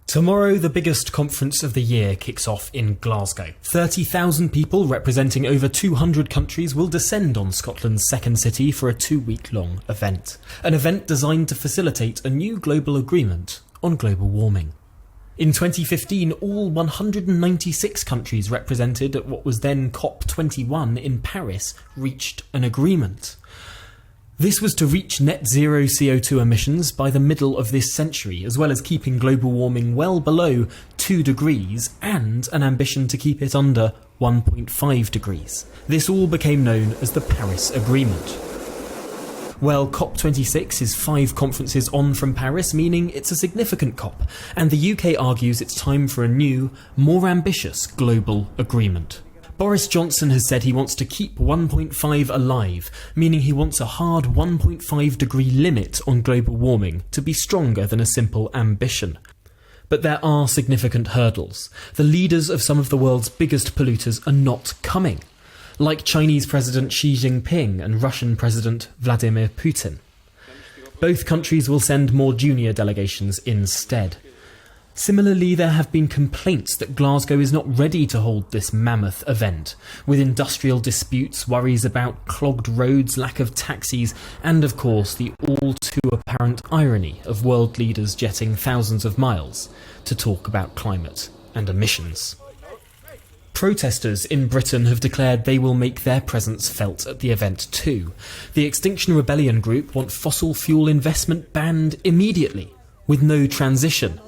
Tomorrow, the biggest conference of the year kicks off in Glasgow. 30,000 people representing over 200 countries will descend on Scotland's second city for a 2-week-long event. An event designed to facilitate a new global agreement on global warming. In 2015, all 196 countries represented at what was then COP21 in Paris reached an agreement. This was to reach net zero CO2 emissions by the middle of this century, as well as keeping global warming well below 2 degrees and an ambition to keep it under 1.5 degrees. This all became known as the Paris Agreement. Well, COP26 is 5 conferences on from Paris, meaning it's a significant COP, and the UK argues it's time for a new, more ambitious global agreement. Boris Johnson has said he wants to keep 1.5 alive, meaning he wants a hard 1.5 degree limit on global warming to be stronger than a simple ambition. But there are significant hurdles. The leaders of some of the world's biggest polluters are not coming, like Chinese President Xi Jinping and Russian President Vladimir Putin. Both countries will send more junior delegations instead. Similarly, there have been complaints that Glasgow is not ready to hold this mammoth event, with industrial disputes, worries about clogged roads, lack of taxis, and of course the all-too-apparent irony of world leaders jetting thousands of miles to talk about climate and emissions. Protesters in Britain have declared they will make their presence felt at the event too. The Extinction Rebellion group want fossil fuel investment banned immediately, with no transition.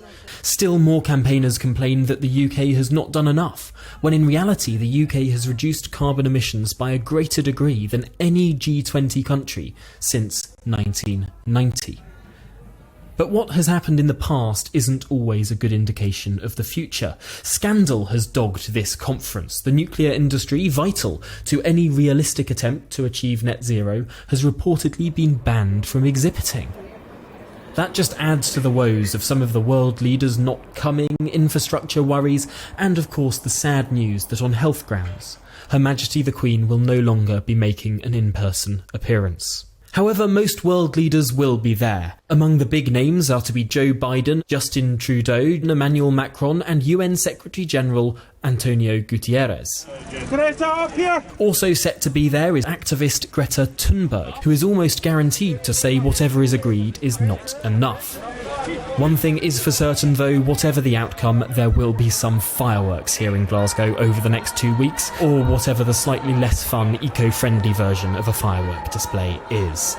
Still more campaigners complain that the UK has not done enough, when in reality the UK has reduced carbon emissions by a greater degree than any G20 country since 1990. But what has happened in the past isn't always a good indication of the future. Scandal has dogged this conference. The nuclear industry, vital to any realistic attempt to achieve net zero, has reportedly been banned from exhibiting. That just adds to the woes of some of the world leaders not coming, infrastructure worries, and of course the sad news that on health grounds, Her Majesty the Queen will no longer be making an in-person appearance. However, most world leaders will be there. Among the big names are to be Joe Biden, Justin Trudeau, Emmanuel Macron, and UN Secretary-General Antonio Guterres. Greta, up here! Also set to be there is activist Greta Thunberg, who is almost guaranteed to say whatever is agreed is not enough. One thing is for certain though, whatever the outcome, there will be some fireworks here in Glasgow over the next 2 weeks, or whatever the slightly less fun, eco-friendly version of a firework display is.